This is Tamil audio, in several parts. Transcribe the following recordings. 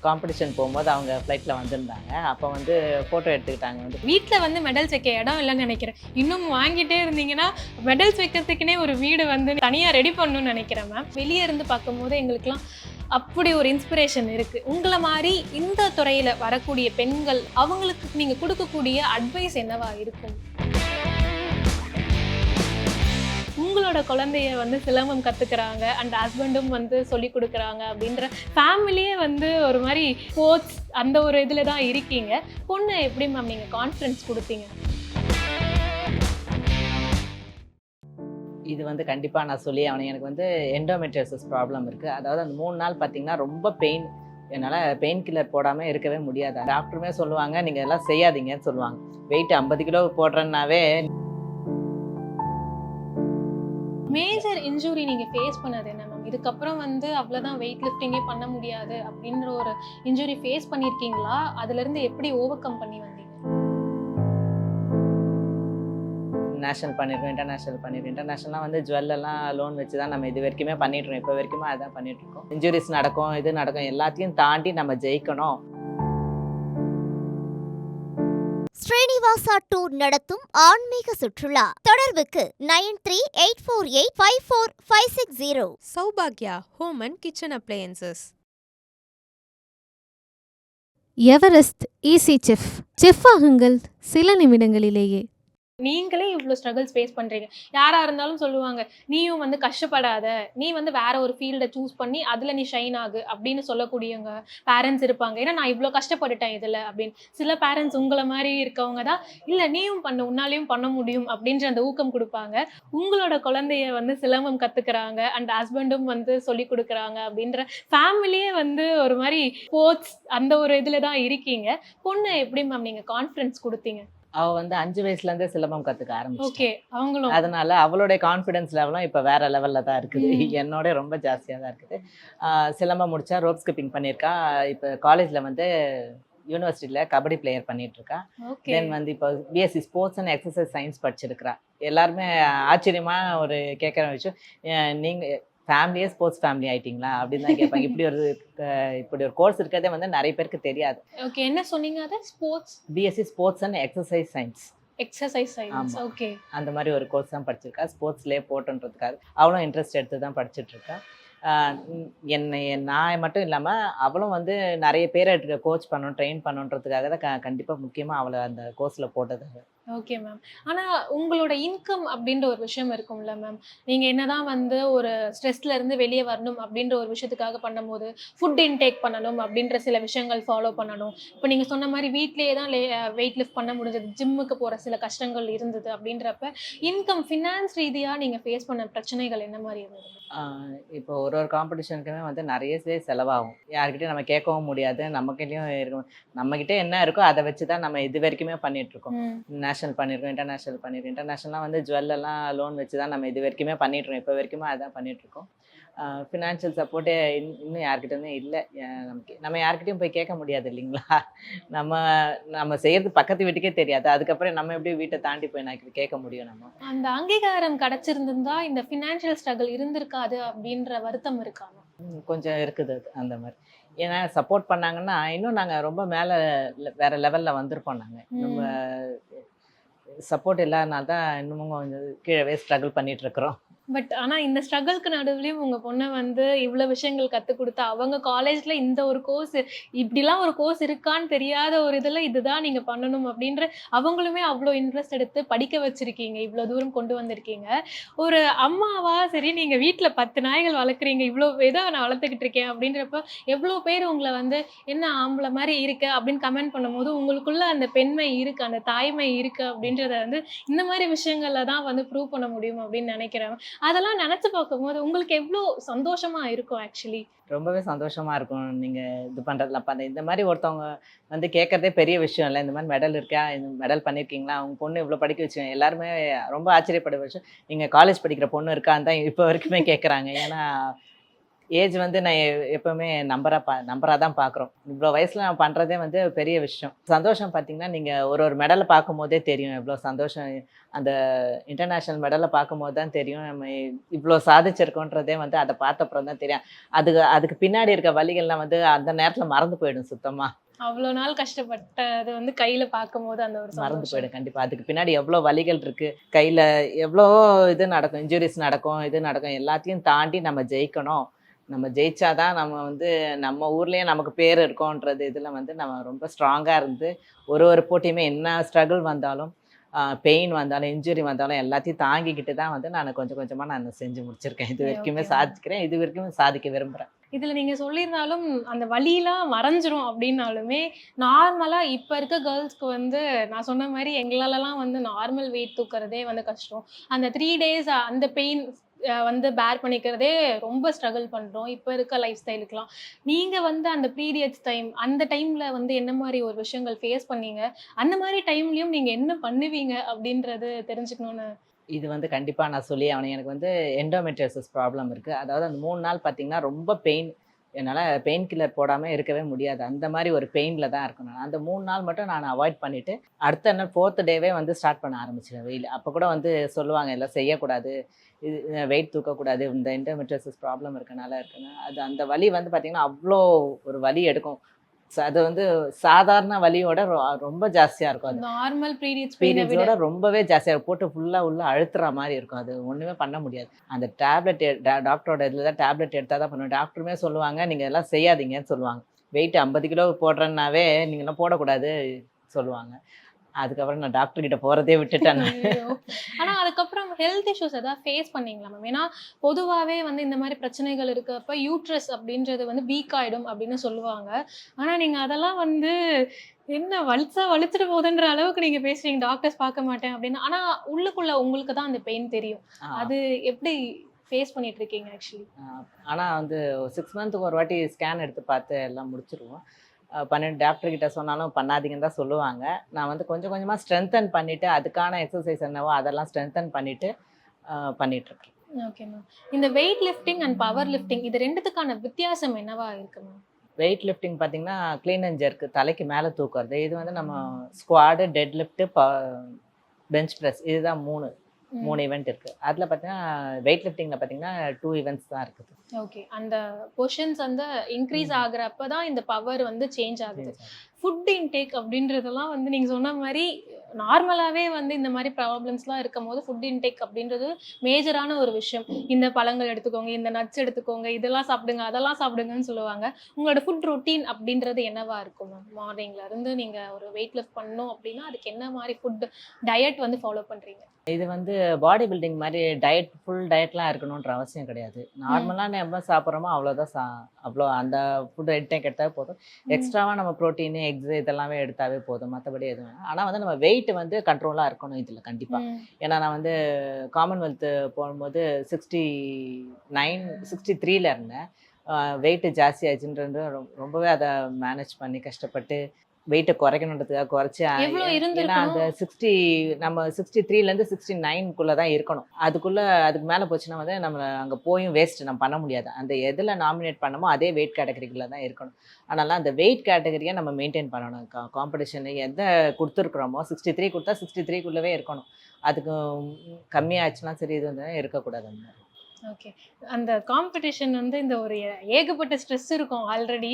காம்படிஷன் போகும்போது அவங்க ஃப்ளைட்டில் வந்திருந்தாங்க. அப்போ வந்து ஃபோட்டோ எடுத்துக்கிட்டாங்க. வந்து வீட்டில் வந்து மெடல்ஸ் வைக்க இடம் இல்லைன்னு நினைக்கிறேன். இன்னும் வாங்கிட்டே இருந்தீங்கன்னா மெடல்ஸ் வைக்கிறதுக்குனே ஒரு வீடு வந்து தனியாக ரெடி பண்ணணும்னு நினைக்கிறேன் மேம். வெளியே இருந்து பார்க்கும்போது எங்களுக்குலாம் அப்படி ஒரு இன்ஸ்பிரேஷன் இருக்குது. உங்களை மாதிரி இந்த துறையில் வரக்கூடிய பெண்கள் அவங்களுக்கு நீங்கள் கொடுக்கக்கூடிய அட்வைஸ் என்னவா இருக்கும்? உங்களோட குழந்தைய வந்து சிலம்பம் கற்றுக்கிறாங்க அண்ட் ஹஸ்பண்டும் வந்து சொல்லி கொடுக்குறாங்க அப்படின்ற ஃபேமிலியே வந்து ஒரு மாதிரி ஸ்போர்ட்ஸ் அந்த ஒரு இதில் தான் இருக்கீங்க. பொண்ணு எப்படி மேம் நீங்கள் கான்ஃபிடன்ஸ் கொடுத்தீங்க? இது வந்து கண்டிப்பாக நான் சொல்லி எனக்கு வந்து எண்டோமெட்ரியோசிஸ் ப்ராப்ளம் இருக்குது. அதாவது அந்த 3 நாள் பார்த்தீங்கன்னா ரொம்ப பெயின். என்னால் பெயின் கில்லர் போடாமல் இருக்கவே முடியாது. டாக்டருமே சொல்லுவாங்க, நீங்கள் எல்லாம் செய்யாதீங்கன்னு சொல்லுவாங்க. வெயிட் 50 கிலோ போடுறேன்னாவே. மேஜர் இன்ஜுரி நீங்கள் ஃபேஸ் பண்ணது என்ன மேம்? இதுக்கப்புறம் வந்து அவ்வளோதான் வெயிட் லிஃப்டிங்கே பண்ண முடியாது அப்படின்ற ஒரு இன்ஜுரி ஃபேஸ் பண்ணியிருக்கீங்களா? அதுலேருந்து எப்படி ஓவர் கம் பண்ணி வந்தீங்க? நேஷனல் பண்ணியிருக்கோம், இன்டர்நேஷனல் பண்ணியிருக்கோம். இன்டர்நேஷனலாக வந்து ஜுவல்லெல்லாம் லோன் வச்சு தான் நம்ம இது வரைக்குமே பண்ணிட்டுருக்கோம். இப்போ வரைக்குமே அதான் பண்ணிகிட்ருக்கோம். இன்ஜுரிஸ் நடக்கும், இது நடக்கும், எல்லாத்தையும் தாண்டி நம்ம ஜெயிக்கணும். ஸ்ரீனிவாசா டூர் நடத்தும் ஆன்மீக சுற்றுலா தொடர்புக்கு 9384854560. சௌபாக்யா home and kitchen appliances. Everest easy chef ஆகுங்கள் சில நிமிடங்களிலேயே. நீங்களே இவ்வளோ ஸ்ட்ரகிள்ஸ் ஃபேஸ் பண்ணுறீங்க. யாராக இருந்தாலும் சொல்லுவாங்க, நீயும் வந்து கஷ்டப்படாத, நீ வந்து வேற ஒரு ஃபீல்டை சூஸ் பண்ணி அதில் நீ ஷைன் ஆகு அப்படின்னு சொல்லக்கூடியவங்க பேரண்ட்ஸ் இருப்பாங்க. ஏன்னா நான் இவ்வளோ கஷ்டப்பட்டுட்டேன் இதில் அப்படின்னு. சில பேரண்ட்ஸ் உங்களை மாதிரி இருக்கவங்க தான், இல்லை நீயும் பண்ணு, உன்னாலையும் பண்ண முடியும் அப்படின்ற அந்த ஊக்கம் கொடுப்பாங்க. உங்களோட குழந்தைய வந்து சிலம்பம் கற்றுக்கிறாங்க அண்ட் ஹஸ்பண்டும் வந்து சொல்லி கொடுக்குறாங்க அப்படின்ற ஃபேமிலியே வந்து ஒரு மாதிரி ஸ்போர்ட்ஸ் அந்த ஒரு இதில் தான் இருக்கீங்க. பொண்ணு எப்படி மேம் நீங்கள் கான்ஃபிடன்ஸ் கொடுத்தீங்க? அவள் வந்து 5 வயசுலேருந்தே சிலம்பம் கற்றுக்க ஆரம்பிச்சு. ஓகே, அவங்களும் அதனால அவளுடைய கான்ஃபிடென்ஸ் லெவலும் இப்போ வேற லெவலில் தான் இருக்குது. என்னோட ரொம்ப ஜாஸ்தியாக தான் இருக்குது. சிலம்பம் முடிச்சா ரோப் ஸ்கிப்பிங் பண்ணியிருக்கா. இப்போ காலேஜில் வந்து யூனிவர்சிட்டியில் கபடி பிளேயர் பண்ணிகிட்ருக்கா. தென் வந்து இப்போ BSc sports and exercise science படிச்சிருக்கிறா. எல்லாருமே ஆச்சரியமாக ஒரு கேட்குற விஷயம், நீங்கள் ஃபேமிலியே ஸ்போர்ட்ஸ் ஃபேமிலி ஆயிட்டீங்களா அப்படின்னு தான் கேட்பாங்க. இப்படி ஒரு கோர்ஸ் இருக்கிறதே வந்து நிறைய பேருக்கு தெரியாது. ஓகே, என்ன சொன்னீங்க? அது sports BSc sports and exercise science. Exercise science. Okay, அந்த மாதிரி ஒரு கோர்ஸ் தான் படிச்சிருக்கா. ஸ்போர்ட்ஸ்லேயே போட்டுன்றதுக்காக அவளும் இன்ட்ரெஸ்ட் எடுத்து தான் படிச்சுட்ருக்கா. நான் மட்டும் இல்லாமல் அவளும் வந்து நிறைய பேரை கோச் பண்ணணும், ட்ரெயின் பண்ணுன்றதுக்காக தான் கண்டிப்பாக முக்கியமாக அவளை அந்த கோர்ஸில் போட்டது. Okay ma'am. ஆனால் உங்களோட இன்கம் அப்படின்ற ஒரு விஷயம் இருக்கும்ல மேம். நீங்கள் என்னதான் வந்து ஒரு ஸ்ட்ரெஸ்ல இருந்து வெளியே வரணும் அப்படின்ற ஒரு விஷயத்துக்காக பண்ணும்போது ஃபுட் இன்டேக் பண்ணணும் அப்படின்ற சில விஷயங்கள் ஃபாலோ பண்ணணும். இப்போ நீங்கள் சொன்ன மாதிரி வீட்லேயே தான் வெயிட் லிஃப்ட் பண்ண முடிஞ்சது, ஜிம்முக்கு போகிற சில கஷ்டங்கள் இருந்தது அப்படின்றப்ப இன்கம் ஃபினான்ஸ் ரீதியாக நீங்கள் ஃபேஸ் பண்ண பிரச்சனைகள் என்ன மாதிரி இருந்தது? இப்போ ஒரு காம்படிஷனுக்குமே வந்து நிறைய செலவாகும். யார்கிட்டையும் நம்ம கேட்கவும் முடியாது. நம்மகிட்டையும் இருக்கும், நம்மக்கிட்ட என்ன இருக்கோ அதை வச்சு தான் நம்ம இது வரைக்குமே பண்ணிகிட்ருக்கோம். நேஷனல் பண்ணியிருக்கோம், இன்டர்நேஷனல் பண்ணியிருக்கோம். இன்டர்நேஷனலாக வந்து ஜுவல்லெல்லாம் லோன் வச்சு தான் நம்ம இது வரைக்குமே பண்ணிகிட்ருக்கோம். இப்போ வரைக்குமே அதான் பண்ணிகிட்ருக்கோம். ஃபினான்ஷியல் சப்போர்ட்டே இன்னும் யார்கிட்டயுமே இல்லை. நம்ம யார்கிட்டையும் போய் கேட்க முடியாது இல்லைங்களா? நம்ம செய்கிறது பக்கத்து வீட்டுக்கே தெரியாது. அதுக்கப்புறம் நம்ம எப்படி வீட்டை தாண்டி போய் நான் கேட்க முடியும்? நம்ம அந்த அங்கீகாரம் கிடைச்சிருந்தா இந்த ஃபினான்ஷியல் ஸ்ட்ரகிள் இருந்திருக்காது அப்படின்ற வருத்தம் இருக்காங்க? கொஞ்சம் இருக்குது அது அந்த மாதிரி. ஏன்னா சப்போர்ட் பண்ணாங்கன்னா இன்னும் நாங்கள் ரொம்ப மேலே வேற லெவலில் வந்திருப்போம். நாங்கள் நம்ம சப்போர்ட் இல்லாதனால தான் இன்னமும் கொஞ்சம் கீழவே ஸ்ட்ரகிள் பண்ணிட்டு இருக்கிறோம். பட் ஆனால் இந்த ஸ்ட்ரகிள்க்கு நடுவுலையும் உங்கள் பொண்ணை வந்து இவ்வளோ விஷயங்கள் கற்றுக் கொடுத்தா, அவங்க காலேஜில் இந்த ஒரு கோர்ஸ், இப்படிலாம் ஒரு கோர்ஸ் இருக்கான்னு தெரியாத ஒரு இதில் இதுதான் நீங்கள் பண்ணணும் அப்படின்ற அவங்களுமே அவ்வளோ இன்ட்ரெஸ்ட் எடுத்து படிக்க வச்சுருக்கீங்க, இவ்வளோ தூரம் கொண்டு வந்திருக்கீங்க. ஒரு அம்மாவா சரி, நீங்கள் வீட்டில் 10 நாய்கள் வளர்க்குறீங்க, இவ்வளோ இதை நான் வளர்த்துக்கிட்டு இருக்கேன் அப்படின்றப்ப எவ்வளோ பேர் உங்களை வந்து என்ன ஆம்பளை மாதிரி இருக்கு அப்படின்னு கமெண்ட் பண்ணும்போது உங்களுக்குள்ள அந்த பெண்மை இருக்குது, அந்த தாய்மை இருக்குது அப்படின்றத வந்து இந்த மாதிரி விஷயங்களில் தான் வந்து ப்ரூவ் பண்ண முடியும் அப்படின்னு நினைக்கிறேன். அதெல்லாம் நினைச்சு பார்க்கும்போது உங்களுக்கு எவ்வளோ சந்தோஷமா இருக்கும்? ஆக்சுவலி ரொம்பவே சந்தோஷமா இருக்கும் நீங்கள் இது பண்ணுறதுல. அப்போ இந்த மாதிரி ஒருத்தவங்க வந்து கேட்குறதே பெரிய விஷயம் இல்லை. இந்த மாதிரி மெடல் இருக்கா, இந்த மெடல் பண்ணியிருக்கீங்களா, அவங்க பொண்ணு இவ்வளோ படிக்க வச்சுக்கோங்க, எல்லாருமே ரொம்ப ஆச்சரியப்படுற விஷயம். நீங்கள் காலேஜ் படிக்கிற பொண்ணு இருக்கான்னு தான் இப்போ வரைக்குமே கேட்குறாங்க. ஏன்னா ஏஜ் வந்து நான் எப்பவுமே நம்பராக தான் பார்க்குறோம். இவ்வளோ வயசில் நான் பண்ணுறதே வந்து பெரிய விஷயம். சந்தோஷம் பார்த்தீங்கன்னா, நீங்கள் ஒரு மெடலை பார்க்கும்போதே தெரியும் எவ்வளோ சந்தோஷம். அந்த இன்டர்நேஷ்னல் மெடலை பார்க்கும்போது தான் தெரியும் நம்ம இவ்வளோ சாதிச்சிருக்கோன்றதே வந்து அதை பார்த்தப்புறம் தான் தெரியும். அதுக்கு பின்னாடி இருக்க வலிகள்லாம் வந்து அந்த நேரத்தில் மறந்து போயிடும் சுத்தமாக. அவ்வளோ நாள் கஷ்டப்பட்டது வந்து கையில பார்க்கும்போது அந்த ஒரு மறந்து சந்தோஷம். போயிடும் கண்டிப்பாக. அதுக்கு பின்னாடி எவ்வளோ வலிகள் இருக்குது, கையில் எவ்வளோ இது நடக்கும், இன்ஜுரிஸ் நடக்கும், இது நடக்கும், எல்லாத்தையும் தாண்டி நம்ம ஜெயிக்கணும். நம்ம ஜெயிச்சாதான் நம்ம வந்து நம்ம ஊர்லேயே நமக்கு பேர் இருக்கோன்றது இதில் வந்து நம்ம ரொம்ப ஸ்ட்ராங்காக இருந்து ஒரு போட்டியுமே என்ன ஸ்ட்ரகிள் வந்தாலும் பெயின் வந்தாலும் இன்ஜுரி வந்தாலும் எல்லாத்தையும் தாங்கிக்கிட்டு தான் வந்து நான் கொஞ்சம் கொஞ்சமாக நான் செஞ்சு முடிச்சிருக்கேன். இது வரைக்குமே Okay. சாதிக்கிறேன், இது வரைக்கும் சாதிக்க விரும்புகிறேன். இதுல நீங்க சொல்லியிருந்தாலும் அந்த வலியெல்லாம் மறைஞ்சிரும் அப்படின்னாலுமே நார்மலா இப்ப இருக்க கேர்ள்ஸ்க்கு வந்து நான் சொன்ன மாதிரி எங்களாலலாம் வந்து நார்மல் வெயிட் தூக்குறதே வந்து கஷ்டம். அந்த 3 டேஸ் அந்த பெயின் வந்து பேர் பண்ணிக்கிறதே ரொம்ப ஸ்ட்ரகிள் பண்றோம் இப்ப இருக்க லைஃப் ஸ்டைலுக்குலாம். நீங்க வந்து அந்த பீரியட்ஸ் டைம் அந்த டைம்ல வந்து என்ன மாதிரி ஒரு விஷயங்கள் ஃபேஸ் பண்ணீங்க, அந்த மாதிரி டைம்லயும் நீங்க என்ன பண்ணுவீங்க அப்படின்றது தெரிஞ்சுக்கணும்னு. இது வந்து கண்டிப்பாக நான் சொல்லி அவனை எனக்கு வந்து எண்டோமெட்ரியோசிஸ் ப்ராப்ளம் இருக்குது. அதாவது அந்த 3 நாள் பார்த்தீங்கன்னா ரொம்ப பெயின். என்னால் பெயின் கில்லர் போடாமல் இருக்கவே முடியாது. அந்த மாதிரி ஒரு பெயினில் தான் இருக்கணும். நான் அந்த 3 நாள் மட்டும் நான் அவாய்ட் பண்ணிவிட்டு அடுத்த நாள் 4th டேவே வந்து ஸ்டார்ட் பண்ண ஆரம்பிச்சிடுவேன் வெயில். அப்போ கூட வந்து சொல்லுவாங்க எல்லாம் செய்யக்கூடாது, இது வெயிட் தூக்கக்கூடாது, இந்த எண்டோமெட்ரியோசிஸ் ப்ராப்ளம் இருக்குன்னு. அது அந்த வலி வந்து பார்த்திங்கன்னா அவ்வளோ ஒரு வலி எடுக்கும். அது வந்து சாதாரண வலியோட ரொம்ப ஜாஸ்தியாக இருக்கும். அது நார்மல் பீரியட்ஸ் பெயினை விட பீரியட்ஸோட ரொம்பவே ஜாஸ்தியாக போட்டு ஃபுல்லாக உள்ள அழுத்துற மாதிரி இருக்கும். அது ஒன்றுமே பண்ண முடியாது. அந்த டேப்லெட் டாக்டரோட இதில் தான் டேப்லெட் எடுத்தால் தான் பண்ணுவேன். டாக்டருமே சொல்லுவாங்க நீங்கள் எல்லாம் செய்யாதீங்கன்னு சொல்லுவாங்க. வெயிட் 50 கிலோ போடுறேன்னாவே நீங்கள்லாம் போடக்கூடாது சொல்லுவாங்க. அதுக்கப்புறம் நான் டாக்டர் கிட்ட போகிறதே விட்டுட்டேன். ஐயோ. ஆனா அதுக்கப்புறம் ஹெல்த் இஷ்யூஸ் ஏதாவது ஃபேஸ் பண்ணீங்களா மேம்? ஏன்னா பொதுவாவே வந்து இந்த மாதிரி பிரச்சனைகள் இருக்கப்ப யூட்ரஸ் அப்படின்றது வந்து வீக் ஆயிடும் அப்படின்னு சொல்லுவாங்க. ஆனா நீங்க அதெல்லாம் வந்து என்ன வலிச்சுட்டு போகுதுன்ற அளவுக்கு நீங்க பேசுறீங்க, டாக்டர்ஸ் பார்க்க மாட்டேன் அப்படின்னு. ஆனா உள்ளுக்குள்ள உங்களுக்கு தான் அந்த பெயின் தெரியும். அது எப்படி ஃபேஸ் பண்ணிட்டு இருக்கீங்க ஆக்சுவலி? ஆனால் வந்து 6 மந்த்துக்கு ஒரு வாட்டி ஸ்கேன் எடுத்து பார்த்து எல்லாம் முடிச்சிருவோம். டாக்டர் கிட்ட சொன்னாலும் பண்ணாதீங்கன்னு தான் சொல்லுவாங்க. நான் வந்து கொஞ்சம் கொஞ்சமாக ஸ்ட்ரென்தன் பண்ணிவிட்டு அதுக்கான எக்ஸசைஸ் என்னவோ அதெல்லாம் ஸ்ட்ரென்தன் பண்ணிவிட்டு பண்ணிகிட்ருக்கேன். Okay ma'am. இந்த weightlifting and powerlifting இது ரெண்டுத்துக்கான வித்தியாசம் என்னவா இருக்கு மேம்? வெயிட் லிஃப்டிங் பார்த்தீங்கன்னா க்ளீன் அண்ட் ஜெர்க்கு, தலைக்கு மேலே தூக்குறது. இது வந்து நம்ம squat, deadlift, bench press, இதுதான் 3 ஈவெண்ட் இருக்குது. அதில் பார்த்தீங்கன்னா வெயிட் லிஃப்டிங்கில் பார்த்தீங்கன்னா 2 ஈவெண்ட்ஸ் தான் இருக்குது. ஓகே. அந்த பொசிஷன்ஸ் வந்து இன்க்ரீஸ் ஆகுறப்ப தான் இந்த பவர் வந்து சேஞ்ச் ஆகுது. ஃபுட் இன்டேக் அப்படின்றதெல்லாம் வந்து நீங்கள் சொன்ன மாதிரி நார்மலாகவே வந்து இந்த மாதிரி ப்ராப்ளம்ஸ்லாம் இருக்கும் போது ஃபுட் இன்டேக் அப்படின்றது மேஜரான ஒரு விஷயம். இந்த பழங்கள் எடுத்துக்கோங்க, இந்த நட்ஸ் எடுத்துக்கோங்க, இதெல்லாம் சாப்பிடுங்க, அதெல்லாம் சாப்பிடுங்கன்னு சொல்லுவாங்க. உங்களோட ஃபுட் ரொட்டீன் அப்படின்றது என்னவா இருக்கும் மேம்? மார்னிங்ல இருந்து நீங்கள் ஒரு வெயிட் லிஃப்ட் பண்ணணும் அப்படின்னா அதுக்கு என்ன மாதிரி ஃபுட் டயட் வந்து ஃபாலோ பண்ணுறீங்க? இது வந்து பாடி பில்டிங் மாதிரி டயட், ஃபுல் டயட்லாம் இருக்கணுன்ற அவசியம் கிடையாது. நார்மலாக நம்ம சாப்பிட்றோமோ அவ்வளோதான். அவ்வளோ அந்த ஃபுட் இன்டேக் எடுத்தாவே போதும். எக்ஸ்ட்ராவாக நம்ம ப்ரோட்டீனு, எக்ஸு இதெல்லாமே எடுத்தாவே போதும். மற்றபடி எதுவும் வேணாம். ஆனால் வந்து நம்ம வெயிட் வந்து கண்ட்ரோலாக இருக்கணும் இதில் கண்டிப்பாக. ஏன்னா நான் வந்து காமன்வெல்த்து போகும்போது 69, 63ல் இருந்தேன். வெயிட்டு ஜாஸ்தி ஆச்சுன்றது ரொம்பவே அதை மேனேஜ் பண்ணி கஷ்டப்பட்டு வெயிட்டை குறைக்கணுன்றதுக்காக குறைச்சி. எவ்வளோ ஏன்னா இருந்திருக்கணும்? அந்த 60 நம்ம 63லேருந்து 69க்குள்ளே தான் இருக்கணும். அதுக்கு மேலே போச்சுன்னா வந்து நம்ம அங்கே போயும் வேஸ்ட், நம்ம பண்ண முடியாது. அந்த எதில் நாமினேட் பண்ணமோ அதே வெயிட் கேட்டகரிக்குள்ளே தான் இருக்கணும். அதனால அந்த வெயிட் கேட்டகரியை நம்ம மெயின்டைன் பண்ணணும். காம்படிஷனு எதை கொடுத்துருக்குறோமோ 63 கொடுத்தா 63க்குள்ளவே இருக்கணும். அதுக்கு கம்மியாச்சுன்னா சரி, இது வந்து இருக்கக்கூடாது. அந்த மாதிரி. ஓகே. அந்த காம்படிஷன் வந்து இந்த ஒரு ஏகப்பட்ட ஸ்ட்ரெஸ் இருக்கும் ஆல்ரெடி.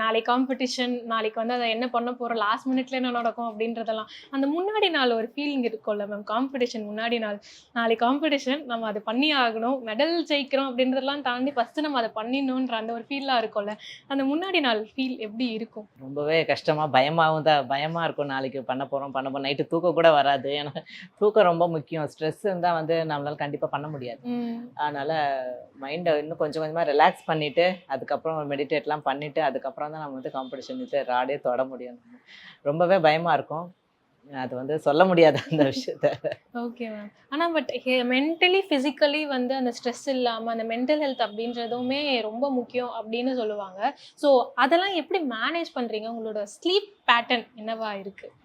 நாளைக்கு காம்படிஷன், நாளைக்கு வந்து அதை என்ன பண்ண போகிறோம், லாஸ்ட் மினிட்ல என்ன நடக்கும் அப்படின்றதெல்லாம். அந்த முன்னாடி நாள் ஒரு ஃபீலிங் இருக்கும்ல மேம், காம்படிஷன் முன்னாடி நாள், நாளைக்கு காம்படிஷன் நம்ம அதை பண்ணி ஆகணும், மெடல் ஜெயிக்கிறோம் அப்படின்றதெல்லாம் தாண்டி ஃபஸ்ட்டு நம்ம அதை பண்ணிடணுன்ற அந்த ஒரு ஃபீலாக இருக்கும்ல, அந்த முன்னாடி நாள் ஃபீல் எப்படி இருக்கும்? ரொம்பவே கஷ்டமாக பயமாக இருக்கும். நாளைக்கு பண்ண போகிறோம் நைட்டு தூக்கம் கூட வராது. ஏன்னா தூக்கம் ரொம்ப முக்கியம். ஸ்ட்ரெஸ் இருந்தால் வந்து நம்மளால் கண்டிப்பாக பண்ண முடியாது. அதனால் மைண்டை இன்னும் கொஞ்சம் கொஞ்சமாக ரிலாக்ஸ் பண்ணிவிட்டு அதுக்கப்புறம் மெடிடேட்லாம் பண்ணிவிட்டு அதுக்கப்புறம் தான் நம்ம வந்து காம்படிஷன் ராடே தொட முடியும். ரொம்பவே பயமாக இருக்கும். அது வந்து சொல்ல முடியாது அந்த விஷயத்த. Okay ma'am. ஆனால் பட் மென்டலி ஃபிசிக்கலி வந்து அந்த ஸ்ட்ரெஸ் இல்லாமல் அந்த மென்டல் ஹெல்த் அப்படின்றதுமே ரொம்ப முக்கியம் அப்படின்னு சொல்லுவாங்க. ஸோ அதெல்லாம் எப்படி மேனேஜ் பண்ணுறீங்க? உங்களோட ஸ்லீப் பேட்டர்ன் என்னவா இருக்குது?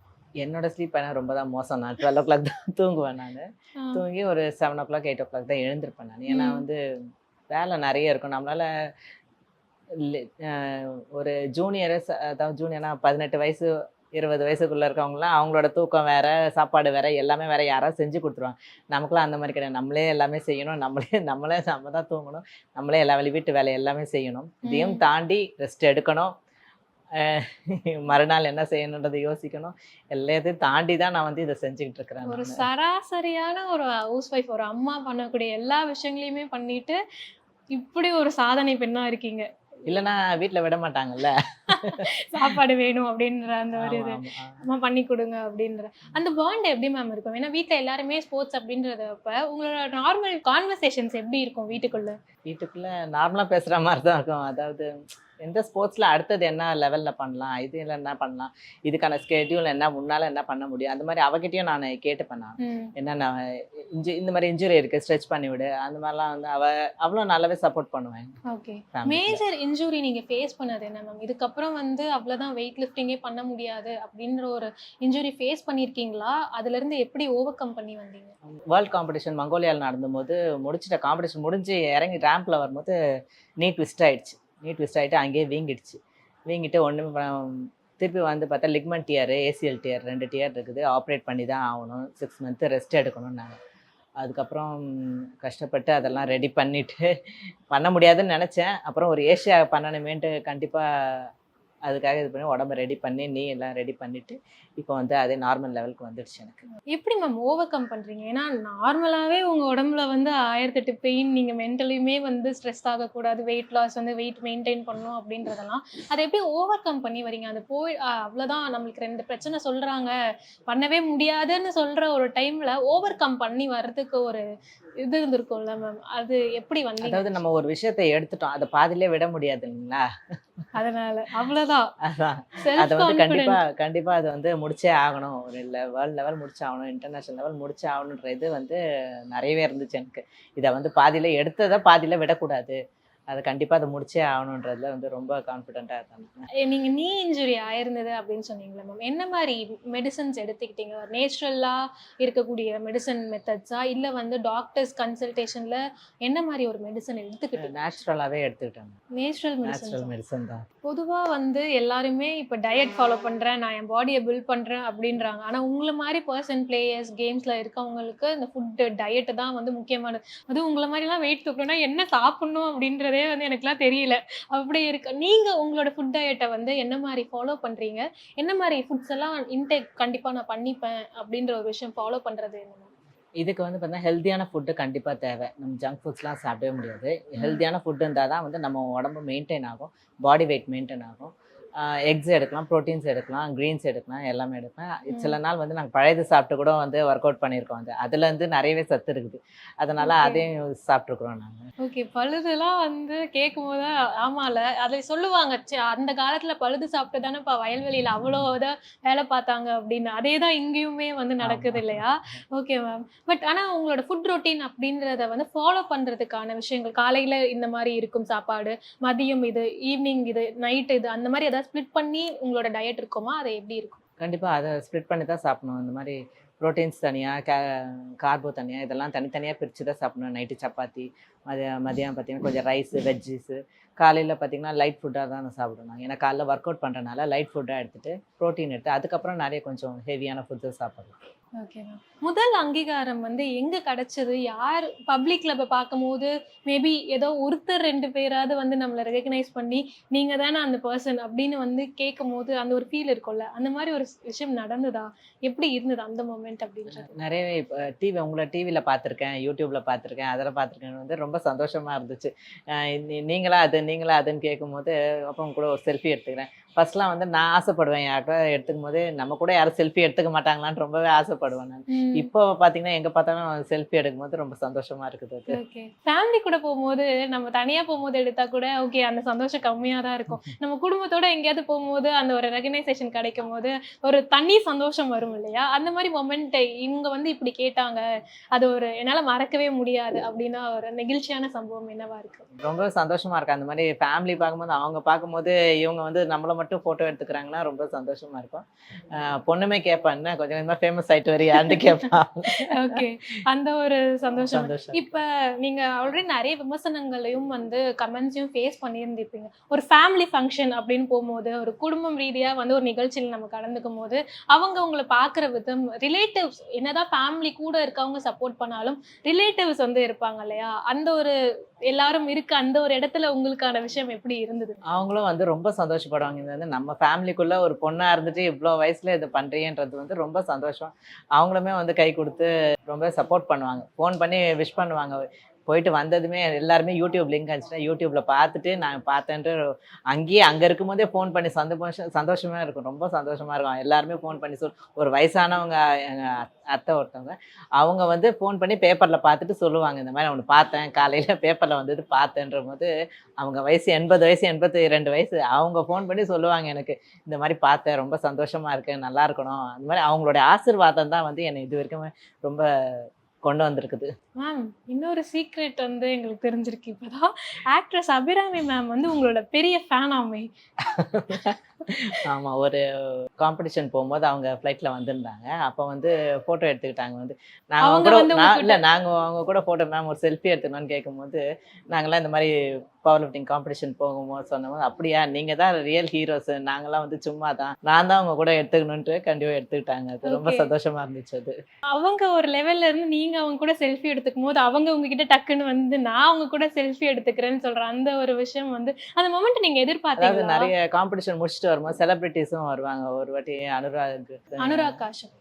என்னோட ஸ்லீப் ஆனால் ரொம்ப தான் மோசம். நான் 12 o'clock தான் தூங்குவேன். நான் தூங்கி ஒரு 7 o'clock 8 o'clock தான் எழுந்திருப்பேன் நான். ஏன்னா வந்து வேலை நிறைய இருக்கும். நம்மளால ஒரு ஜூனியர்ஸ், அதாவது ஜூனியர்னா 18 வயசு 20 வயசுக்குள்ள இருக்கவங்கலாம் அவங்களோட தூக்கம் வேற, சாப்பாடு வேற, எல்லாமே வேற யாராவது செஞ்சு கொடுத்துருவாங்க. நமக்குலாம் அந்த மாதிரி கிடையாது. நம்மளே எல்லாமே செய்யணும். நம்மளே நம்ம தான் தூங்கணும். நம்மளே எல்லா வீட்டு வேலை எல்லாமே செய்யணும். இதையும் தாண்டி ரெஸ்ட் எடுக்கணும். மறுநாள் என்ன செய்யணுன்றதை யோசிக்கணும். எல்லாத்தையும் தாண்டி தான் நான் இதை செஞ்சுக்கிட்டு இருக்கிறேன். ஒரு சராசரியான ஒரு ஹவுஸ் ஒய்ஃப், ஒரு அம்மா பண்ணக்கூடிய எல்லா விஷயங்களையுமே பண்ணிட்டு இப்படி ஒரு சாதனை பெண்ணா இருக்கீங்க. இல்லைன்னா வீட்டில் விட மாட்டாங்கல்ல. சாப்பாடு வேணும் அப்படின்ற அந்த ஒரு இது ஆமா, ஆமா. அம்மா பண்ணி கொடுங்க அப்படின்ற அந்த பாண்ட் எப்படி மேம் இருக்கும்? ஏன்னா வீட்டில் எல்லாருமே ஸ்போர்ட்ஸ் அப்படின்றதப்ப உங்களோட நார்மல் கான்வர்சேஷன்ஸ் எப்படி இருக்கும் வீட்டுக்குள்ள நார்மலா பேசுற மாதிரி தான் இருக்கும். அதாவது எந்த ஸ்போர்ட்ஸ்ல அடுத்தது என்ன லெவல்ல பண்ணலாம், இதுல என்ன பண்ணலாம், இதுக்கான ஸ்கெட்யூல் என்ன, முன்னால என்ன பண்ண முடியும், அந்த மாதிரி அவகிட்டயும் நான் கேட்டுப்பேன். நான் என்னென்ன இந்த மாதிரி இன்ஜுரி இருக்கு, ஸ்ட்ரெச் பண்ணி விடு, அந்த மாதிரிலாம் அவ்வளோ நல்லாவே சப்போர்ட் பண்ணுவேன். ஓகே. மேஜர் இன்ஜுரி நீங்க ஃபேஸ் பண்ணது என்ன மேம்? இதுக்கப்புறம் அவ்வளோதான், வெயிட் லிஃப்டிங்கே பண்ண முடியாது அப்படின்ற ஒரு இன்ஜுரி ஃபேஸ் பண்ணியிருக்கீங்களா? அதுல இருந்து எப்படி ஓவர் கம் பண்ணி வந்தீங்க? வேர்ல்ட் காம்படிஷன் மங்கோலியாவில் நடந்தும்போது முடிச்சிட்ட, காம்படிஷன் முடிஞ்சு இறங்கி ரேம்பில் வரும்போது நீ ட்விஸ்ட் ஆகிட்டு அங்கேயே வீங்கிட்டு திருப்பி பார்த்தா லிக்மெண்ட் டியர், ஏசிஎல் டியர் 2 டியர் இருக்குது. ஆப்ரேட் பண்ணி தான் ஆகணும். 6 மந்த்து ரெஸ்ட் எடுக்கணும். நாங்கள் அதுக்கப்புறம் கஷ்டப்பட்டு அதெல்லாம் ரெடி பண்ணிவிட்டு பண்ண முடியாதுன்னு நினச்சேன். அப்புறம் ஒரு ஏஷியா பண்ணணுமேன்ட்டு கண்டிப்பாக அதுக்காக இது பண்ணி உடம்பை ரெடி பண்ணி நீ எல்லாம் ரெடி பண்ணிவிட்டு இப்போ அதே நார்மல் லெவலுக்கு வந்துடுச்சு எனக்கு. எப்படி மேம் ஓவர் கம் பண்ணுறீங்க? ஏன்னா நார்மலாகவே உங்கள் உடம்புல 1008 பெயின், நீங்கள் மென்டலியுமே ஸ்ட்ரெஸ் ஆகக்கூடாது, வெயிட் லாஸ் வெயிட் மெயின்டைன் பண்ணணும் அப்படின்றதெல்லாம் அதை எப்படி ஓவர் கம் பண்ணி வரீங்க? அது அவ்வளோதான், நம்மளுக்கு 2 பிரச்சனை சொல்கிறாங்க, பண்ணவே முடியாதுன்னு சொல்கிற ஒரு டைமில் ஓவர் கம் பண்ணி வர்றதுக்கு ஒரு இது இருந்திருக்கும்ல மேம், அது எப்படி வந்தீங்க? அதாவது நம்ம ஒரு விஷயத்தை எடுத்துட்டோம், அதை பாதியிலே விட முடியாது இல்லைங்களா? அதனால அவ்வளோதான். அதான் அதை கண்டிப்பா அது முடிச்சே ஆகணும். ஒரு வேர்ல்ட் லெவல் முடிச்சாகணும், இன்டர்நேஷனல் லெவல் முடிச்சே ஆகணுன்ற இது நிறையவே இருந்துச்சு எனக்கு. இதை பாதியில எடுத்ததை பாதியில விடக்கூடாது, அதை கண்டிப்பா அதை முடிச்சே ஆகணுன்றதுல ரொம்ப கான்ஃபிடென்ட்டா இருந்தேன். நீங்க நீ இன்ஜுரி ஆயிருந்தது அப்படின்னு சொன்னீங்களா மேம்? என்ன மாதிரி மெடிசன்ஸ் எடுத்துக்கிட்டீங்க? நேச்சுரலா இருக்கக்கூடிய மெடிசன் மெத்தட்ஸா, இல்ல டாக்டர்ஸ் கன்சல்டேஷன்ல என்ன மாதிரி ஒரு மெடிசன் எடுத்துக்கிட்டீங்க? நேச்சுரலாவே எடுத்துக்கிட்டேன். நேச்சுரல் மெடிசன் தான். பொதுவா எல்லாருமே இப்ப டயட் ஃபாலோ பண்றேன், நான் என் பாடியை பில்ட் பண்றேன் அப்படின்றாங்க. ஆனா உங்களை மாதிரி பர்சன், பிளேயர்ஸ், கேம்ஸ்ல இருக்கவங்களுக்கு இந்த ஃபுட் டயட் தான் முக்கியமானது. அதுவும் உங்களை மாதிரி எல்லாம் வெயிட் தூக்கணும்னா என்ன சாப்பிடணும் அப்படின்றதே எனக்குலாம் தெரியல. அப்படி இருக்கு. நீங்க உங்களோட ஃபுட் டயட்டை என்ன மாதிரி ஃபாலோ பண்றீங்க? என்ன மாதிரி ஃபுட்ஸ் எல்லாம் இன்டேக் கண்டிப்பா நான் பண்ணிப்பேன் அப்படின்ற ஒரு விஷயம் ஃபாலோ பண்றது என்ன? இதுக்கு பார்த்தீங்கன்னா ஹெல்த்தியான ஃபுட்டு கண்டிப்பாக தேவை. நம்ம ஜங்க் ஃபுட்ஸ்லாம் சாப்பிடவே முடியாது. ஹெல்த்தியான ஃபுட்டு இருந்தால் தான் நம்ம உடம்பு மெயின்டைன் ஆகும், பாடி வெயிட் மெயின்டைன் ஆகும். எக்ஸ் எடுக்கலாம், ப்ரோட்டீன்ஸ் எடுக்கலாம், க்ரீன்ஸ் எடுக்கலாம், எல்லாமே எடுக்கலாம். சில நாள் நாங்கள் பழையது சாப்பிட்டு கூட ஒர்க் அவுட் பண்ணியிருக்கோம். அதுலேருந்து நிறையவே சத்து இருக்குது, அதனால் அதையும் சாப்பிட்ருக்குறோம் நாங்கள். ஓகே. பழுதுலாம் கேட்கும் போது ஆமால அதை சொல்லுவாங்க, அந்த காலத்தில் பழுது சாப்பிட்டு தானே இப்போ வயல்வெளியில் அவ்வளோ இதாக வேலை பார்த்தாங்க அப்படின்னு. அதே தான் இங்கேயுமே நடக்குது இல்லையா? Okay ma'am. பட் ஆனால் உங்களோட ஃபுட் ரொட்டீன் அப்படின்றத ஃபாலோ பண்ணுறதுக்கான விஷயங்கள், காலையில் இந்த மாதிரி இருக்கும் சாப்பாடு, மதியம் இது, ஈவினிங் இது, நைட் இது, அந்த மாதிரி ஏதாவது ஸ்ப்ளிட் பண்ணி உங்களோட டயட் இருக்குமா? அது எப்படி இருக்கும்? கண்டிப்பாக அதை ஸ்ப்ளிட் பண்ணி தான் சாப்பிடணும். இந்த மாதிரி ப்ரோட்டீன்ஸ் தனியாக, கார்போ தனியாக, இதெல்லாம் தனித்தனியாக பிரித்து தான் சாப்பிடணும். நைட்டு சப்பாத்தி, மதியம் பார்த்திங்கன்னா கொஞ்சம் ரைஸு, வெஜ்ஜிஸு. காலையில் பார்த்திங்கன்னா லைட் ஃபுட்டாக தான் சாப்பிடணும். ஏன்னா காலைல ஒர்க் அவுட் பண்ணுறதுனால லைட் ஃபுட்டாக எடுத்துகிட்டு ப்ரோட்டீன் எடுத்து அதுக்கப்புறம் நிறைய கொஞ்சம் ஹெவியான ஃபுட்ஸை சாப்பிடலாம். Okay ma'am. முதல் அங்கீகாரம் எங்கே கிடைச்சது? யார் பப்ளிக்ல இப்போ பார்க்கும்போது மேபி ஏதோ ஒருத்தர் 2 பேராவது நம்மளை ரெகக்னைஸ் பண்ணி நீங்கள் தானே அந்த பர்சன் அப்படின்னு கேட்கும் போது அந்த ஒரு ஃபீல் இருக்கும்ல, அந்த மாதிரி ஒரு விஷயம் நடந்ததா? எப்படி இருந்தது அந்த மொமெண்ட் அப்படின்றது? நிறையவே இப்போ உங்களை டிவியில் பார்த்துருக்கேன், யூடியூப்பில் பார்த்துருக்கேன், அதில் பார்த்துருக்கேன். ரொம்ப சந்தோஷமாக இருந்துச்சு. நீங்களா அதுன்னு கேட்கும்போது அப்புறம் கூட ஒரு செல்ஃபி எடுத்துக்கிறேன். ஃபர்ஸ்ட்லாம் நான் ஆசைப்படுவேன், யாருக்கா எடுத்துக்கும் போது நம்ம கூட யாரும் செல்ஃபி எடுத்துக்க மாட்டாங்களான்னு ரொம்பவே ஆசைப்படுவேன் நான். இப்போ பார்த்தீங்கன்னா எங்கே பார்த்தாலும் செல்ஃபி எடுக்கும் போது ரொம்ப சந்தோஷமா இருக்குது. ஓகே. ஃபேமிலி கூட போகும்போது, நம்ம தனியாக போகும்போது எடுத்தா கூட ஓகே, அந்த சந்தோஷம் கம்மியாக தான் இருக்கும். நம்ம குடும்பத்தோட எங்கேயாவது போகும்போது அந்த ஒரு ரெகனைசேஷன் கிடைக்கும் போது ஒரு தனி சந்தோஷம் வரும் இல்லையா? அந்த மாதிரி மொமெண்ட் இவங்க இப்படி கேட்டாங்க, அது ஒரு என்னால் மறக்கவே முடியாது அப்படின்னா ஒரு நெகிழ்ச்சியான சம்பவம் என்னவா இருக்கு? ரொம்ப சந்தோஷமா இருக்கு. அந்த மாதிரி ஃபேமிலி பார்க்கும்போது, அவங்க பார்க்கும்போது இவங்க நம்மள மட்டும் ஃபோட்டோ எடுத்துக்கிறாங்கன்னா ரொம்ப சந்தோஷமாக இருக்கும். பொண்ணுமே கேட்பான், என்ன கொஞ்சம் கொஞ்சமாக ஃபேமஸ் ஆகிட்டு வரியான்னு கேட்பான். ஓகே. அந்த ஒரு சந்தோஷம். சந்தோஷம். இப்ப நீங்க ஆல்ரெடி நிறைய விமர்சனங்களையும் வந்து கமெண்ட்ஸையும் ஃபேஸ் பண்ணியிருந்திருப்பீங்க. ஒரு ஃபேமிலி ஃபங்க்ஷன் அப்படின்னு போகும்போது, ஒரு குடும்பம் ரீதியா வந்து ஒரு நிகழ்ச்சியில் நம்ம கலந்துக்கும் போது, அவங்க உங்களை பார்க்குற விதம், ரிலேட்டிவ்ஸ் என்னதான் ஃபேமிலி கூட இருக்கவங்க சப்போர்ட் பண்ணாலும், ரிலேட்டிவ்ஸ் வந்து இருப்பாங்க இல்லையா? அந்த ஒரு எல்லாரும் இருக்க அந்த ஒரு இடத்துல உங்களுக்கான விஷயம் எப்படி இருந்தது? அவங்களும் வந்து ரொம்ப சந்தோஷப்படுவாங்க. இது வந்து நம்ம ஃபேமிலிக்குள்ள ஒரு பொண்ணா இருந்துட்டு இவ்வளோ வயசுல இதை பண்றியன்றது வந்து ரொம்ப சந்தோஷம். அவங்களுமே வந்து கை கொடுத்து ரொம்ப சப்போர்ட் பண்ணுவாங்க. ஃபோன் பண்ணி விஷ் பண்ணுவாங்க. போயிட்டு வந்ததுமே எல்லாருமே யூடியூப் லிங்க் அனுப்பிச்சுட்டா யூடியூப்ல பார்த்துட்டு நான் பார்த்தேன்ட்டு அங்கேயே அங்கே இருக்கும்போதே ஃபோன் பண்ணி சந்தோஷமா இருக்கும். ரொம்ப சந்தோஷமா இருக்கும். எல்லாருமே ஃபோன் பண்ணி ஒரு வயசானவங்க எங்கள் அத்தை ஒருத்தவங்க அவங்க வந்து ஃபோன் பண்ணி பேப்பரில் பார்த்துட்டு சொல்லுவாங்க, இந்த மாதிரி அவனை பார்த்தேன் காலையில் பேப்பரில் வந்தது பார்த்தேன்ற போது அவங்க வயசு 80 வயசு 82 வயசு. அவங்க ஃபோன் பண்ணி சொல்லுவாங்க, எனக்கு இந்த மாதிரி பார்த்தேன், ரொம்ப சந்தோஷமா இருக்கு, நல்லா இருக்கணும். அந்த மாதிரி அவங்களுடைய ஆசீர்வாதம் தான் வந்து என்னை இது வரைக்கும் ரொம்ப கொண்டு வந்திருக்குது. மேம், இன்னொரு சீக்ரெட் வந்து எங்களுக்கு தெரிஞ்சிருக்கு இப்பதான். ஆக்ட்ரஸ் அபிராமி மேம் வந்து உங்களோட பெரிய ஃபேனாமே. ஆமா, ஒரு காம்படிஷன் போகும்போது அவங்க ஃப்ளைட்ல வந்திருந்தாங்க. அப்போ வந்து ஃபோட்டோ எடுத்துக்கிட்டாங்க. வந்து நாங்கள் அவங்க அவங்க கூட வந்து உங்ககிட்ட இல்லை நாங்கள் அவங்க கூட ஃபோட்டோ மேம் ஒரு செல்ஃபி எடுத்துக்கணும்னு கேட்கும்போது நாங்களாம் இந்த மாதிரி பவர் லிஃப்டிங் காம்படிஷன் போகும்போது சொன்னபோது, அப்படியா நீங்கள் தான் ரியல் ஹீரோஸ், நாங்களாம் வந்து சும்மா தான், நான் தான் அவங்க கூட எடுத்துக்கணுன்ட்டு கண்டிப்பாக எடுத்துக்கிட்டாங்க. அது ரொம்ப ஓகே. சந்தோஷமா இருந்துச்சு அது. அவங்க ஒரு லெவல்ல இருந்து நீங்க அவங்க கூட செல்ஃபி எடுத்துக்கும் போது அவங்க உங்ககிட்ட டக்குன்னு வந்து நான் அவங்க கூட செல்ஃபி எடுத்துக்கிறேன்னு சொல்ற அந்த ஒரு விஷயம் வந்து அந்த மொமெண்ட் நீங்க அதாவது எதிர்பார்த்தீங்களா? நிறைய காம்படிஷன் முடிச்சுட்டு வரும்போது செலிபிரிட்டிஸும் வருவாங்க. ஒரு வாட்டி அனுராக் காஷ்யப்.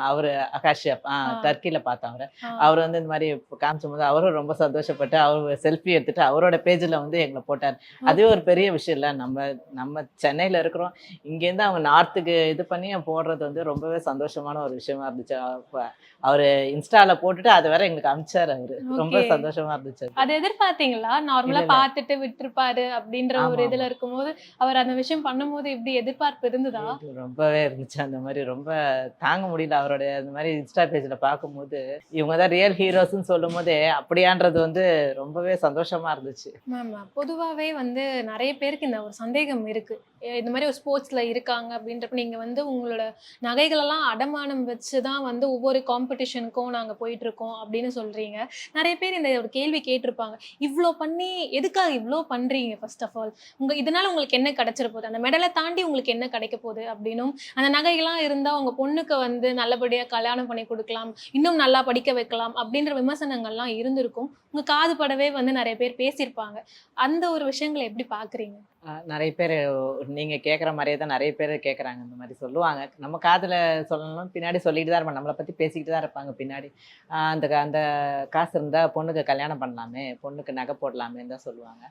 அவரு காஷ்யப் ஆ. டர்க்கில பார்த்தோம் அவரை. ஆ. அவர் வந்து இந்த மாதிரி காமிச்சும் போது அவரும் ரொம்ப சந்தோஷப்பட்டு அவர் செல்ஃபி எடுத்துட்டு அவரோட பேஜில் வந்து எங்களை போட்டார். அதுவே ஒரு பெரிய விஷயம் இல்லை. நம்ம சென்னையில் இருக்கிறோம், இங்கேருந்து அவங்க நார்த்துக்கு இது பண்ணி போடுறது வந்து ரொம்பவே சந்தோஷமான ஒரு விஷயமா இருந்துச்சு. அவர் இன்ஸ்டால போட்டுட்டு அதை வேற எங்களுக்கு அனுப்பிச்சார். அவரு ரொம்ப ஓகே. சந்தோஷமா இருந்துச்சு அது. அது எதிர்பார்த்தீங்களா? நார்மலா இல்ல, இல்ல. பார்த்துட்டு விட்டுருப்பாரு அப்படின்ற ஆமா, ஒரு இதுல ஆமா. இருக்கும்போது அவர் அந்த விஷயம் பண்ணும்போது எப்படி எதிர்பார்ப்பு இருந்ததா? இது ரொம்பவே இருந்துச்சு. அந்த மாதிரி ரொம்ப தாங்க முடியல. அவருடைய அந்த மாதிரி இன்ஸ்டா பேஜ்ல பார்க்கும்போது இவங்க தான் ரியல் ஹீரோஸ்ன்னு சொல்லும் போதே அப்படியான்றது வந்து ரொம்பவே சந்தோஷமா இருந்துச்சு. மேம், பொதுவாவே வந்து நிறைய பேருக்கு இந்த ஒரு சந்தேகம் இருக்கு. இந்த மாதிரி ஒரு ஸ்போர்ட்ஸ்ல இருக்காங்க அப்படின்றப்ப நீங்க வந்து உங்களோட நகைகளெல்லாம் அடமானம் வச்சு தான் வந்து ஒவ்வொரு காம்படிஷனுக்கும் நாங்க போயிட்டு இருக்கோம் அப்படின்னு சொல்றீங்க. நிறைய பேர் இந்த ஒரு கேள்வி கேட்டிருப்பாங்க. இவ்ளோ பண்ணி எதுக்காக இவ்ளோ பண்றீங்க? ஃபர்ஸ்ட் ஆஃப் ஆல் இதனால உங்களுக்கு என்ன கிடைச்சிட போகுது? அந்த மெடலை தாண்டி உங்களுக்கு என்ன கிடைக்க போகுது அப்படின்னும், அந்த நகைகள்லாம் இருந்தா உங்க பொண்ணுக்கு வந்து நல்லபடியா கல்யாணம் பண்ணி கொடுக்கலாம், இன்னும் நல்லா படிக்க வைக்கலாம் அப்படின்ற விமர்சனங்கள்லாம் இருந்திருக்கும். உங்க காது படவே வந்து நிறைய பேர் பேசியிருப்பாங்க. அந்த ஒரு விஷயங்களை எப்படி பாக்குறீங்க? நிறைய பேர் நீங்க கேட்குற மாதிரியே தான் நிறைய பேர் கேட்குறாங்க. இந்த மாதிரி சொல்லுவாங்க. நம்ம காதுல சொல்லணும் பின்னாடி சொல்லிட்டு தான் இருப்பாங்க. நம்மளை பத்தி பேசிக்கிட்டு தான் இருப்பாங்க பின்னாடி. அந்த காசு இருந்தா பொண்ணுக்கு கல்யாணம் பண்ணலாமே, பொண்ணுக்கு நகை போடலாமேன்னு தான் சொல்லுவாங்க.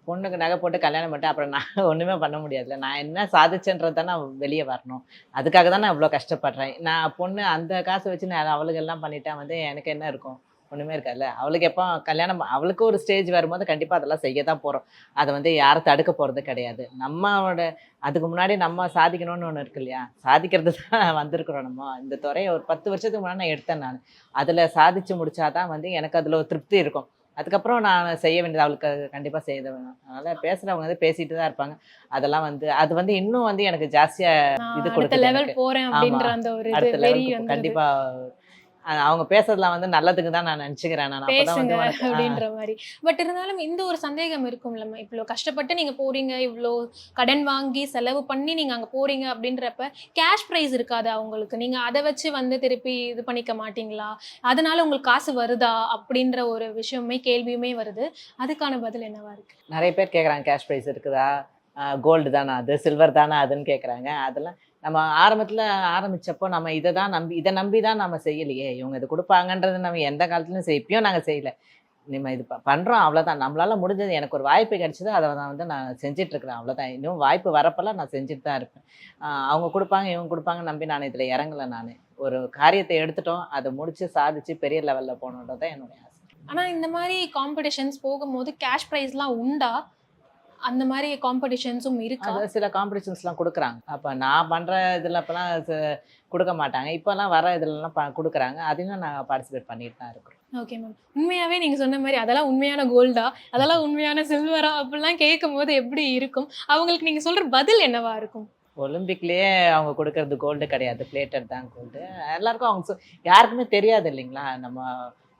பொண்ணுக்கு நகை போட்டு கல்யாணம் பண்ணிட்டு அப்புறம் நான் ஒண்ணுமே பண்ண முடியாதுல்ல. நான் என்ன சாதிச்சேன்றது தான் நான் வெளியே வரணும். அதுக்காக தான் நான் இவ்வளோ கஷ்டப்படுறேன். நான் பொண்ணு அந்த காசை வச்சு நான் அவளுக்கெல்லாம் பண்ணிட்டா வந்து எனக்கு என்ன இருக்கும்? ஒண்ணுமே இருக்காதுல்ல. அவளுக்கு எப்போ கல்யாணம் அவளுக்கு ஒரு ஸ்டேஜ் வரும்போது கண்டிப்பா அதெல்லாம் செய்ய தான் போறோம். அதை வந்து யாரும் தடுக்க போறது கிடையாது. நம்மளோட அதுக்கு முன்னாடி நம்ம சாதிக்கணும்னு ஒண்ணு இருக்கு இல்லையா? சாதிக்கிறது தான் வந்திருக்கிறோம் நம்ம. இந்த துறையை ஒரு 10 வருஷத்துக்கு முன்னாடி நான் எடுத்தேன் நான். அதுல சாதிச்சு முடிச்சாதான் வந்து எனக்கு அதுல ஒரு திருப்தி இருக்கும். அதுக்கப்புறம் நான் செய்ய வேண்டியது அவளுக்கு கண்டிப்பா செய்ய வேணும். அதனால பேசுறவங்க வந்து பேசிட்டு தான் இருப்பாங்க. அதெல்லாம் வந்து அது வந்து இன்னும் வந்து எனக்கு ஜாஸ்தியா நான் இது அடுத்த கொடுக்குது லெவல் எனக்கு. போறேன் ஆமா, அப்படின்ற அந்த ஒரு இது அடுத்த வெறி லெவலுக்கு வந்துருது. கண்டிப்பா அவங்க பேசுறதுலாம் வந்து நல்லதுக்கு தான் நான் நினைச்சுக்கிறேன். நான் அப்பதான் பேசுங்க வந்து உனக்கு அப்படின்ற மாதிரி. பட் இருந்தாலும் இந்த ஒரு சந்தேகம் இருக்கும்லம்மா. இவ்வளோ கஷ்டப்பட்டு நீங்க போறீங்க, இவ்வளோ கடன் வாங்கி செலவு பண்ணி நீங்க அங்க போறீங்க அப்படின்றப்ப கேஷ் ப்ரைஸ் இருக்காதா உங்களுக்கு? நீங்க அதை வச்சு வந்து திருப்பி இது பண்ணிக்க மாட்டீங்களா? அதனால உங்களுக்கு காசு வருதா? அப்படின்ற ஒரு விஷயமே கேள்வியுமே வருது. அதுக்கான பதில் என்னவா இருக்கு? நிறைய பேர் கேட்குறாங்க, கேஷ் ப்ரைஸ் இருக்குதா, கோல்டு தானே அது, சில்வர் தானே அதுன்னு கேட்குறாங்க. அதெல்லாம் நம்ம ஆரம்பத்தில் ஆரம்பிச்சப்போ நம்ம இதை நம்பி தான் நம்ம செய்யலையே. இவங்க இது கொடுப்பாங்கன்றது நம்ம எந்த காலத்துலையும் இப்பயும் நாங்கள் செய்யலை. நம்ம இது பண்ணுறோம் அவ்வளோதான். நம்மளால முடிஞ்சது எனக்கு ஒரு வாய்ப்பு கிடைச்சது, அதை நான் வந்து நான் செஞ்சிட்ருக்கிறேன் அவ்வளோதான். இன்னும் வாய்ப்பு வரப்பெல்லாம் நான் செஞ்சுட்டு தான் இருப்பேன். அவங்க கொடுப்பாங்க இவங்க கொடுப்பாங்க நம்பி நான் இதில் இறங்கலை. நான் ஒரு காரியத்தை எடுத்துட்டோம், அதை முடித்து சாதிச்சு பெரிய லெவலில் போகணுன்றது தான் என்னுடைய ஆசை. ஆனா இந்த மாதிரி காம்படிஷன்ஸ் போகும்போது கேஷ் ப்ரைஸ்லாம் உண்டா? அந்த மாதிரி காம்படிஷன்ஸும் இருக்கா? அது சில காம்படிஷன்ஸ்லாம் கொடுக்குறாங்க. அப்போ நான் பண்ணுற இதில் அப்போலாம் கொடுக்க மாட்டாங்க. இப்போல்லாம் வர இதுலலாம் கொடுக்குறாங்க. அதையும் நாங்கள் பார்ட்டிசிபேட் பண்ணிட்டு தான் இருக்கிறோம். Okay ma'am. உண்மையாவே நீங்க சொன்ன மாரி அதெல்லாம் உண்மையான கோல்டா? அதெல்லாம் உண்மையான சில்வரா? அப்படிலாம் கேட்கும்போது எப்படி இருக்கும்? அவங்களுக்கு நீங்க சொல்ற பதில் என்னவா இருக்கும்? ஒலிம்பிக்லயே அவங்க கொடுக்கறது கோல்டு கிடையாது, பிளேட்டட் தான் கோல்டு. எல்லாருக்கும் அவங்க யாருக்குமே தெரியாது இல்லைங்களா? நம்ம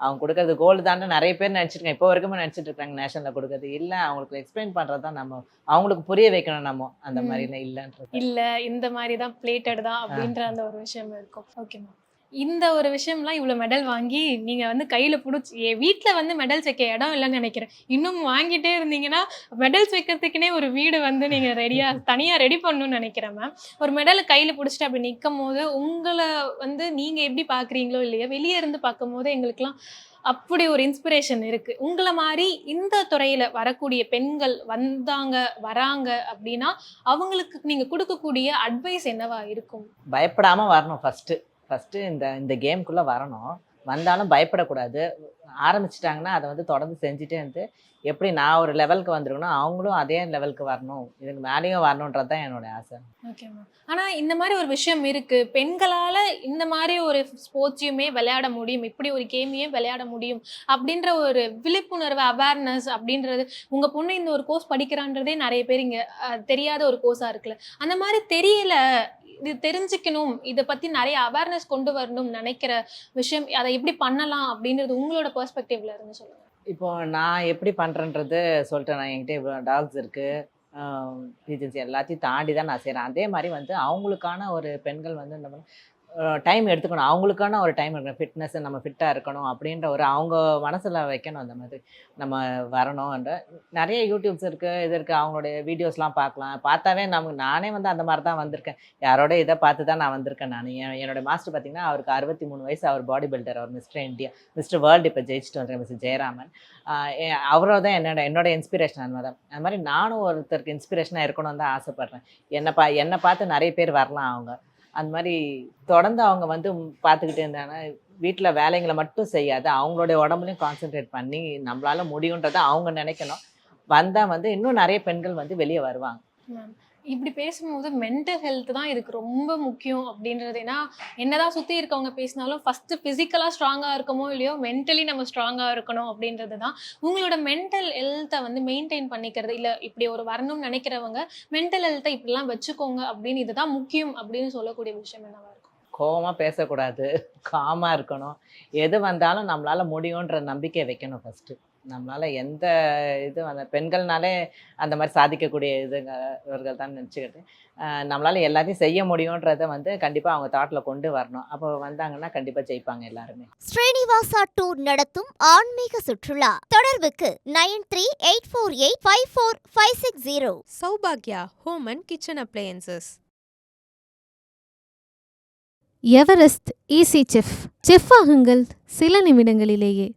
அவங்க கொடுக்கறது கோல்டு தான்னு நிறைய பேர் நினச்சிருக்காங்க. இப்போ வரைக்குமே நினச்சிட்டு இருக்காங்க நேஷனலில் கொடுக்கறது. இல்லை, அவங்களுக்கு எக்ஸ்பிளைன் பண்ணுறது தான் நம்ம, அவங்களுக்கு புரிய வைக்கணும் நம்ம. அந்த ம். மாதிரிலாம் இல்லைன்றது. இல்ல இந்த மாரி தான் பிளேட்டட் தான் அப்படின்ற அந்த ஒரு விஷயம் இருக்கும். Okay ma'am. இந்த ஒரு விஷயம்லாம் இவ்வளோ மெடல் வாங்கி நீங்க வந்து கையில புடிச்சு வீட்ல வந்து மெடல்ஸ் வைக்க இடம் இல்லைன்னு நினைக்கிறேன். இன்னும் வாங்கிட்டே இருந்தீங்கன்னா, மெடல்ஸ் வைக்கிறதுக்குன்னே ஒரு வீடு வந்து நீங்க தனியா ரெடி பண்ணணும்னு நினைக்கிறேன் மேம். ஒரு மெடல் கையில புடிச்சுட்டு அப்படி நிக்கும்போது, உங்கள வந்து நீங்க எப்படி பார்க்குறீங்களோ இல்லையோ, வெளிய இருந்து பார்க்கும்போது எங்களுக்கெல்லாம் அப்படி ஒரு இன்ஸ்பிரேஷன் இருக்கு. உங்கள மாரி இந்த துறையில வரக்கூடிய பெண்கள் வராங்க அப்படின்னா, அவங்களுக்கு நீங்க குடுக்கக்கூடிய அட்வைஸ் என்னவா இருக்கும்? பயப்படாமல் வரணும் ஃபஸ்ட்டு இந்த கேமுக்குள்ளே வரணும். வந்தாலும் பயப்படக்கூடாது. ஆரம்பிச்சிட்டாங்கன்னா அதை வந்து தொடர்ந்து செஞ்சுட்டே இருந்து, எப்படி நான் ஒரு லெவலுக்கு வந்துருக்கணும், அவங்களும் அதே லெவலுக்கு வரணும், இதுக்கு மேலேயும் வரணுன்றது தான் என்னோட ஆசை. Okay ma'am. ஆனா இந்த மாதிரி ஒரு விஷயம் இருக்கு. பெண்களால இந்த மாதிரி ஒரு ஸ்போர்ட்ஸையுமே விளையாட முடியும். இப்படி ஒரு கேமையும் விளையாட முடியும். அப்படின்ற ஒரு விழிப்புணர்வு, அவேர்னஸ் அப்படின்றது உங்க பொண்ணு இந்த ஒரு கோர்ஸ் படிக்கிறான்றதே நிறைய பேர் இங்க தெரியாத ஒரு கோர்ஸா இருக்குல்ல. அந்த மாதிரி தெரியல, இது தெரிஞ்சுக்கணும், இதை பத்தி நிறைய அவேர்னஸ் கொண்டு வரணும்னு நினைக்கிற விஷயம், அதை எப்படி பண்ணலாம் அப்படின்றது உங்களோட பெர்ஸ்பெக்டிவ்ல இருந்து சொல்லுங்க. இப்போ நான் எப்படி பண்ணுறேன்றது சொல்லிட்டேன். நான் என்கிட்ட இவ்வளோ டாக்ஸ் இருக்குது, பீஜன்ஸ் எல்லாத்தையும் தாண்டி தான் நான் செய்கிறேன். அதே மாதிரி வந்து அவங்களுக்கான ஒரு பெண்கள் வந்து இந்த டைம் எடுத்துக்கணும். அவங்களுக்கான ஒரு டைம் இருக்கணும். ஃபிட்னஸ், நம்ம ஃபிட்டாக இருக்கணும் அப்படின்ற ஒரு அவங்க மனசில் வைக்கணும். அந்த மாதிரி நம்ம வரணும்ன்ற நிறைய யூடியூப்ஸ் இருக்குது, இது இருக்குது. அவங்களுடைய வீடியோஸ்லாம் பார்க்கலாம். பார்த்தாவே நானே வந்து அந்த மாதிரி தான் வந்திருக்கேன். யாரோட இதை பார்த்து தான் நான் வந்திருக்கேன். என்னோட மாஸ்டர் பார்த்திங்கன்னா, அவருக்கு 63 வயசு. அவர் பாடி பில்டர், அவர் மிஸ்டர் இந்தியா, மிஸ்டர் வேர்ல்டு இப்போ ஜெயிச்சுட்டு வந்திருக்கேன், மிஸ்டர் ஜெயராமன். அவரோ தான் என்னோட இன்ஸ்பிரேஷன். அந்த மாதிரி அது மாதிரி நானும் ஒருத்தருக்கு இன்ஸ்பிரேஷனாக இருக்கணும்னு தான் ஆசைப்பட்றேன். என்னை பார்த்து நிறைய பேர் வரலாம். அவங்க அந்த மாதிரி தொடர்ந்து அவங்க வந்து பார்த்துக்கிட்டே இருந்தாங்கன்னா, வீட்டில் வேலைங்களை மட்டும் செய்யாது, அவங்களுடைய உடம்புலையும் கான்சென்ட்ரேட் பண்ணி நம்மளால முடியுன்றதை அவங்க நினைக்கணும். வந்தால் வந்து இன்னும் நிறைய பெண்கள் வந்து வெளியே வருவாங்க. மேம், இப்படி பேசும்போது மென்டல் ஹெல்த் தான் இதுக்கு ரொம்ப முக்கியம் அப்படின்றது. ஏன்னா என்னதான் சுற்றி இருக்கவங்க பேசினாலும் ஃபஸ்ட்டு ஃபிசிக்கலாக ஸ்ட்ராங்காக இருக்கமோ இல்லையோ, மென்டலி நம்ம ஸ்ட்ராங்காக இருக்கணும் அப்படின்றது தான். உங்களோட மென்டல் ஹெல்த்தை வந்து மெயின்டைன் பண்ணிக்கிறது, இல்லை இப்படி ஒரு வரணும்னு நினைக்கிறவங்க மென்டல் ஹெல்த்தை இப்படிலாம் வச்சுக்கோங்க அப்படின்னு, இதுதான் முக்கியம் அப்படின்னு சொல்லக்கூடிய விஷயம் என்னவா இருக்கும்? கோவமாக பேசக்கூடாது, காமாக இருக்கணும். எது வந்தாலும் நம்மளால் முடியுன்ற நம்பிக்கை வைக்கணும் ஃபஸ்ட்டு. நம்மளால் எந்த இது அந்த பெண்கள்னாலே அந்த மாதிரி சாதிக்கக்கூடிய இவர்கள் தான் நினச்சிக்கிட்டு, நம்மளால் எல்லாத்தையும் செய்ய முடியுன்றதை வந்து கண்டிப்பாக அவங்க தாட்டில் கொண்டு வரணும். அப்போ வந்தாங்கன்னா கண்டிப்பாக ஜெயிப்பாங்க எல்லாருமே. ஸ்ரீனிவாசா டூர் நடத்தும் ஆன்மீக சுற்றுலா. தொடர்புக்கு 9384854560. Saubhagya Home and Kitchen Appliances. Everest easy chef. Chef ஆகுங்கள் சில நிமிடங்களிலேயே.